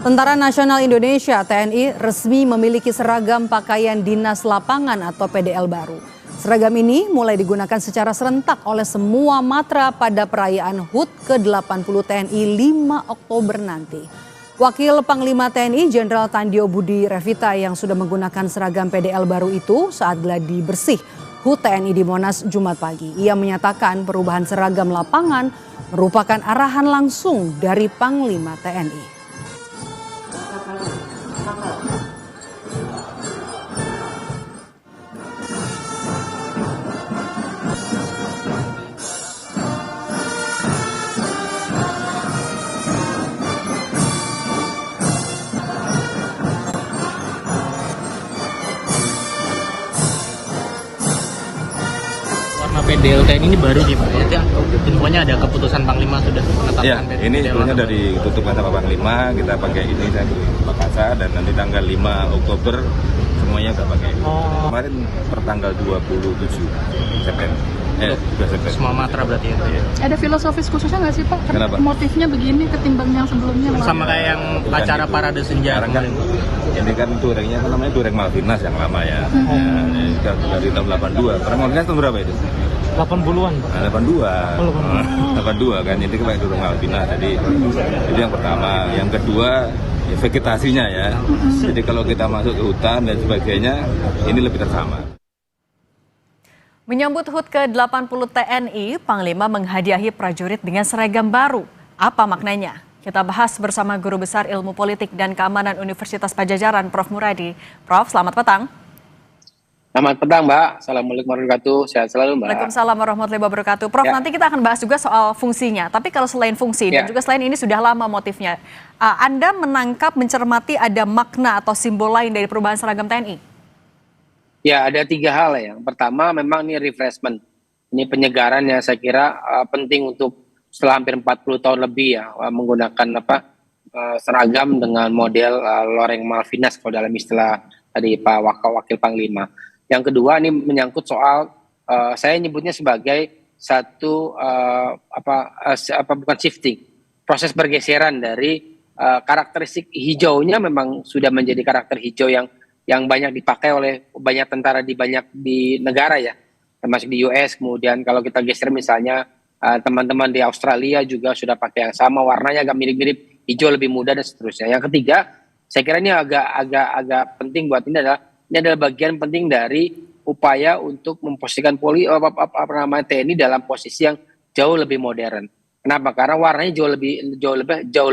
Tentara Nasional Indonesia (TNI) resmi memiliki seragam pakaian dinas lapangan atau PDL baru. Seragam ini mulai digunakan secara serentak oleh semua matra pada perayaan HUT ke-80 TNI 5 Oktober nanti. Wakil Panglima TNI Jenderal Tandio Budi Revita yang sudah menggunakan seragam PDL baru itu saat gladi bersih HUT TNI di Monas Jumat pagi. Ia menyatakan perubahan seragam lapangan merupakan arahan langsung dari Panglima TNI. Warna PDL TNI ini baru nih Pak, ya, infonya ada keputusan Panglima sudah menetapkan. Ya, ini sebenarnya dari tutup kata Pak Panglima, kita pakai ini saya di Makassar dan nanti tanggal 5 Oktober semuanya udah pakai. Kemarin pertanggal 27 September. 2 September. Semua matra berarti ya. Iya. Ada filosofis khususnya nggak sih Pak? Kenapa? Motifnya begini ketimbang yang sebelumnya? Sama kayak yang acara itu. parade senja Sekarang kan ini kan durengnya kan namanya dureng Malvinas yang lama ya. Ya, ini dari tahun 82. Perang Malvinas tahun berapa itu? 80-an Pak. Nah, 82. 82 kan ini kayak dureng Malvinas. Jadi itu yang pertama. Yang kedua ya, vegetasinya ya. Jadi kalau kita masuk ke hutan dan sebagainya ini lebih tersama. Menyambut HUT ke-80 TNI, Panglima menghadiahi prajurit dengan seragam baru. Apa maknanya? Kita bahas bersama Guru Besar Ilmu Politik dan Keamanan Universitas Padjadjaran, Prof. Muradi. Prof, selamat petang. Selamat petang, Mbak. Assalamualaikum warahmatullahi wabarakatuh. Sehat selalu, Mbak. Waalaikumsalam warahmatullahi wabarakatuh. Prof, nanti kita akan bahas juga soal fungsinya. Tapi kalau selain fungsi dan juga selain ini sudah lama motifnya, Anda menangkap, mencermati ada makna atau simbol lain dari perubahan seragam TNI? Ya, ada 3 hal ya. Yang pertama memang ini refreshment. Ini penyegaran yang saya kira penting untuk setelah hampir 40 tahun lebih ya menggunakan seragam dengan model loreng Malvinas kalau dalam istilah tadi Pak Wakil Panglima. Yang kedua ini menyangkut soal saya nyebutnya sebagai satu bukan shifting, proses pergeseran dari karakteristik hijaunya memang sudah menjadi karakter hijau yang banyak dipakai oleh banyak tentara di negara ya, termasuk di US. Kemudian kalau kita geser misalnya teman-teman di Australia juga sudah pakai yang sama, warnanya agak mirip-mirip, hijau lebih muda dan seterusnya. Yang ketiga, saya kira ini agak penting buat ini adalah bagian penting dari upaya untuk memposisikan TNI dalam posisi yang jauh lebih modern. Kenapa? Karena warnanya jauh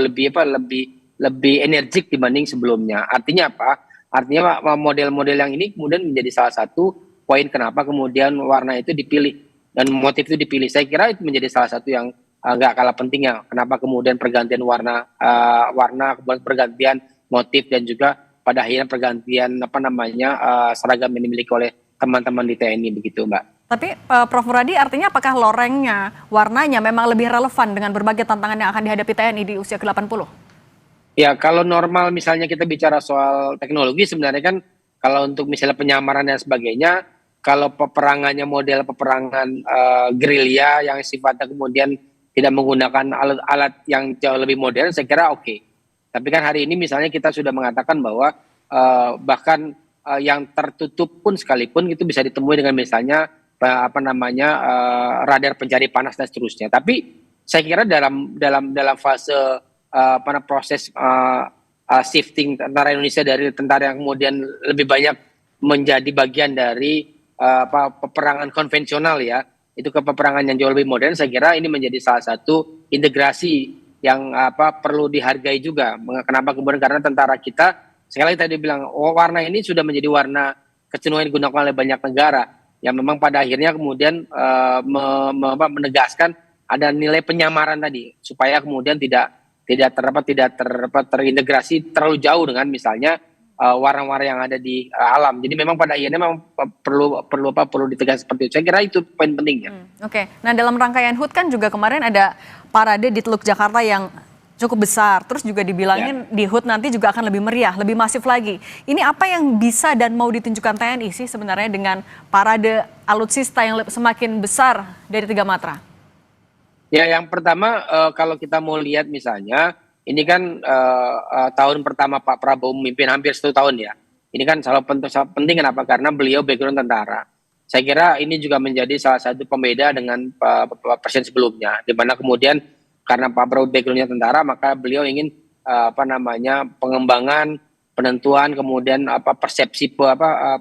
lebih energik dibanding sebelumnya. Artinya apa? Artinya model-model yang ini kemudian menjadi salah satu poin kenapa kemudian warna itu dipilih dan motif itu dipilih. Saya kira itu menjadi salah satu yang nggak kalah pentingnya. Kenapa kemudian pergantian warna, kemudian pergantian motif dan juga pada akhirnya pergantian seragam yang dimiliki oleh teman-teman di TNI begitu, Mbak. Tapi Prof. Muradi, artinya apakah lorengnya, warnanya memang lebih relevan dengan berbagai tantangan yang akan dihadapi TNI di usia ke-80? Ya, kalau normal misalnya kita bicara soal teknologi sebenarnya kan kalau untuk misalnya penyamaran dan sebagainya, kalau peperangannya model peperangan gerilya yang sifatnya kemudian tidak menggunakan alat-alat yang jauh lebih modern, saya kira oke. Tapi kan hari ini misalnya kita sudah mengatakan bahwa bahkan yang tertutup pun sekalipun itu bisa ditemui dengan misalnya radar pencari panas dan seterusnya. Tapi saya kira dalam fase proses shifting tentara Indonesia dari tentara yang kemudian lebih banyak menjadi bagian dari peperangan konvensional ya, itu ke peperangan yang jauh lebih modern. Saya kira ini menjadi salah satu integrasi yang perlu dihargai juga. Kenapa kemudian? Karena tentara kita sekali tadi bilang warna ini sudah menjadi warna kecenderungan yang digunakan oleh banyak negara yang memang pada akhirnya kemudian menegaskan ada nilai penyamaran tadi supaya kemudian tidak terintegrasi terlalu jauh dengan misalnya warna-warna yang ada di alam. Jadi memang pada akhirnya memang perlu ditegaskan seperti itu. Saya kira itu poin pentingnya. Oke. Nah, dalam rangkaian HUT kan juga kemarin ada parade di Teluk Jakarta yang cukup besar. Terus juga dibilangin di HUT nanti juga akan lebih meriah, lebih masif lagi. Ini apa yang bisa dan mau ditunjukkan TNI sih sebenarnya dengan parade alutsista yang semakin besar dari 3 matra? Ya, yang pertama kalau kita mau lihat misalnya ini kan tahun pertama Pak Prabowo memimpin hampir 1 tahun ya. Ini kan sangat penting kenapa? Karena beliau background tentara. Saya kira ini juga menjadi salah satu pembeda dengan presiden sebelumnya, di mana kemudian karena Pak Prabowo backgroundnya tentara, maka beliau ingin pengembangan, penentuan, kemudian persepsi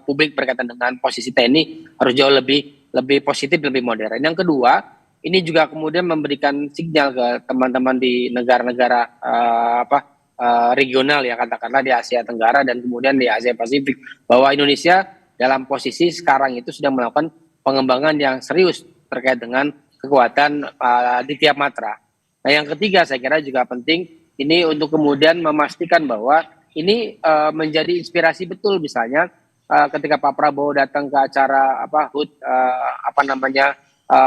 publik berkaitan dengan posisi TNI harus jauh lebih positif, lebih modern. Yang kedua, ini juga kemudian memberikan sinyal ke teman-teman di negara-negara regional ya, katakanlah di Asia Tenggara dan kemudian di Asia Pasifik, bahwa Indonesia dalam posisi sekarang itu sedang melakukan pengembangan yang serius terkait dengan kekuatan di tiap matra. Nah, yang ketiga saya kira juga penting ini untuk kemudian memastikan bahwa ini menjadi inspirasi betul, misalnya ketika Pak Prabowo datang ke acara HUT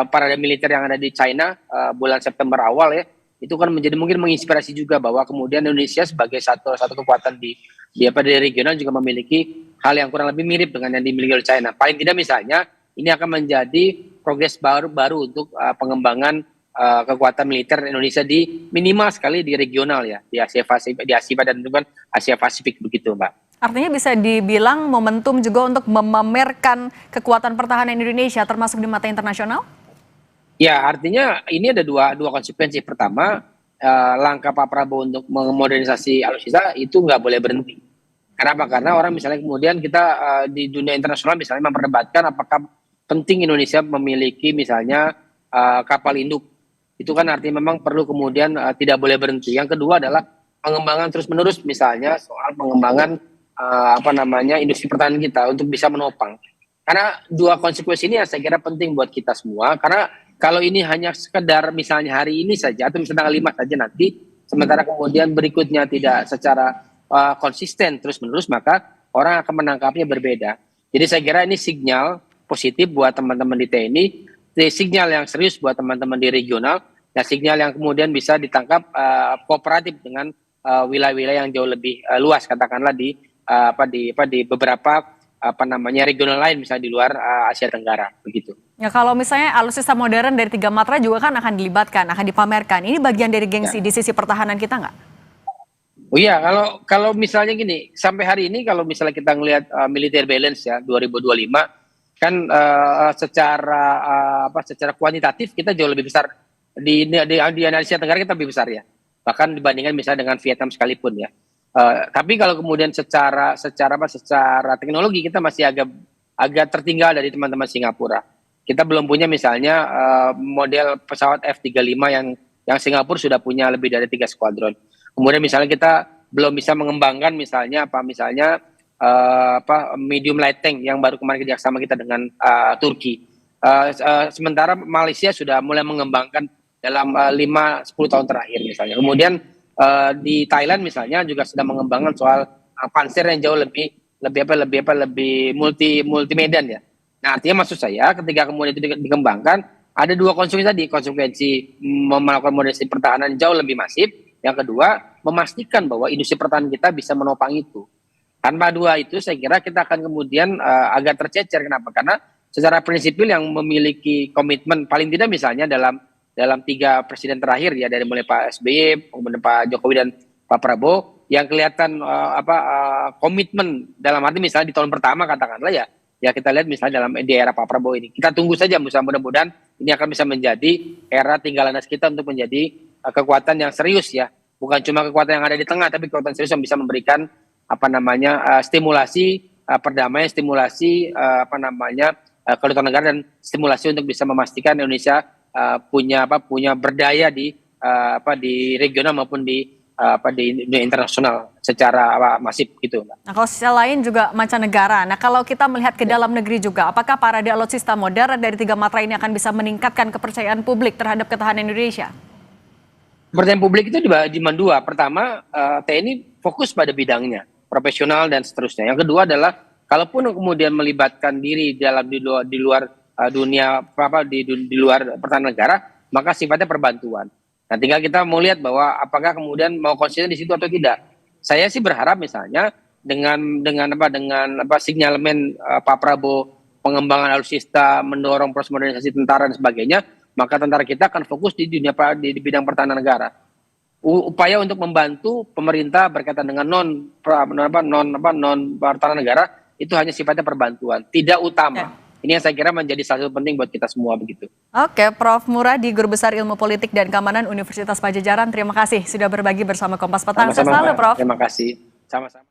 parade militer yang ada di China bulan September awal ya, itu kan menjadi mungkin menginspirasi juga bahwa kemudian Indonesia sebagai satu kekuatan di regional juga memiliki hal yang kurang lebih mirip dengan yang dimiliki oleh China. Paling tidak misalnya ini akan menjadi progres baru untuk pengembangan kekuatan militer Indonesia di minimal sekali di regional ya, di Asia Pasifik, dan juga Asia Pasifik begitu, Mbak. Artinya bisa dibilang momentum juga untuk memamerkan kekuatan pertahanan Indonesia termasuk di mata internasional? Ya, artinya ini ada dua konsekuensi. Pertama, langkah Pak Prabowo untuk memodernisasi alutsista itu nggak boleh berhenti. Kenapa? Karena orang misalnya kemudian kita di dunia internasional misalnya memperdebatkan apakah penting Indonesia memiliki misalnya kapal induk. Itu kan artinya memang perlu kemudian tidak boleh berhenti. Yang kedua adalah pengembangan terus-menerus misalnya soal pengembangan industri pertahanan kita untuk bisa menopang. Karena dua konsekuensi ini yang saya kira penting buat kita semua. Karena kalau ini hanya sekedar misalnya hari ini saja atau misalnya tanggal 5 saja nanti, sementara kemudian berikutnya tidak secara konsisten terus-menerus, maka orang akan menangkapnya berbeda. Jadi saya kira ini sinyal positif buat teman-teman di TNI, sinyal yang serius buat teman-teman di regional, dan sinyal yang kemudian bisa ditangkap kooperatif dengan wilayah-wilayah yang jauh lebih luas, katakanlah di beberapa regional lain, misalnya di luar Asia Tenggara, begitu. Ya, kalau misalnya alutsista modern dari 3 matra juga kan akan dilibatkan, akan dipamerkan. Ini bagian dari gengsi di sisi pertahanan kita nggak? Oh iya, kalau misalnya gini, sampai hari ini kalau misalnya kita ngelihat military balance ya 2025 kan secara kuantitatif kita jauh lebih besar di Asia Tenggara, kita lebih besar ya, bahkan dibandingkan misalnya dengan Vietnam sekalipun ya. Tapi kalau kemudian secara teknologi kita masih agak tertinggal dari teman-teman Singapura. Kita belum punya misalnya model pesawat F-35 yang Singapura sudah punya lebih dari 3 skuadron. Kemudian misalnya kita belum bisa mengembangkan misalnya medium light tank yang baru kemarin kerjasama kita dengan Turki. Sementara Malaysia sudah mulai mengembangkan dalam 5-10 tahun terakhir misalnya. Kemudian di Thailand misalnya juga sedang mengembangkan soal panser yang jauh lebih multi medan ya. Nah, artinya maksud saya ketika kemudian itu dikembangkan ada dua konsekuensi tadi, konsekuensi melakukan modernisasi pertahanan jauh lebih masif. Yang kedua, memastikan bahwa industri pertahanan kita bisa menopang itu. Tanpa dua itu, saya kira kita akan kemudian agak tercecer. Kenapa? Karena secara prinsipil yang memiliki komitmen, paling tidak misalnya dalam 3 presiden terakhir ya, dari mulai Pak SBY, kemudian Pak Jokowi dan Pak Prabowo, yang kelihatan komitmen dalam arti misalnya di tahun pertama katakanlah ya kita lihat misalnya di era Pak Prabowo ini. Kita tunggu saja, mudah-mudahan ini akan bisa menjadi era tinggalan kita untuk menjadi kekuatan yang serius ya, bukan cuma kekuatan yang ada di tengah, tapi kekuatan serius yang bisa memberikan stimulasi perdamaian, stimulasi kedaulatan negara, dan stimulasi untuk bisa memastikan Indonesia punya berdaya di regional maupun di dunia internasional secara masif gitu. Nah, kalau sisi lain juga mancanegara. Nah, kalau kita melihat ke dalam negeri juga, apakah parade alutsista modern dari 3 matra ini akan bisa meningkatkan kepercayaan publik terhadap ketahanan Indonesia? Kepercayaan publik itu dibagi 2. Pertama, TNI fokus pada bidangnya, profesional dan seterusnya. Yang kedua adalah kalaupun kemudian melibatkan diri di luar dunia di luar pertahanan negara, maka sifatnya perbantuan. Nah, tinggal kita mau lihat bahwa apakah kemudian mau konsisten di situ atau tidak. Saya sih berharap misalnya dengan sinyalemen Pak Prabowo, pengembangan alutsista, mendorong proses modernisasi tentara dan sebagainya, maka tentara kita akan fokus di bidang pertahanan negara. upaya untuk membantu pemerintah berkaitan dengan non pertahanan negara itu hanya sifatnya perbantuan, tidak utama. Ini yang saya kira menjadi salah satu penting buat kita semua begitu. Oke, Prof. Muradi, Guru Besar Ilmu Politik dan Keamanan Universitas Padjadjaran, terima kasih sudah berbagi bersama Kompas Petang. Sehat selalu, Prof. Terima kasih. Sama-sama.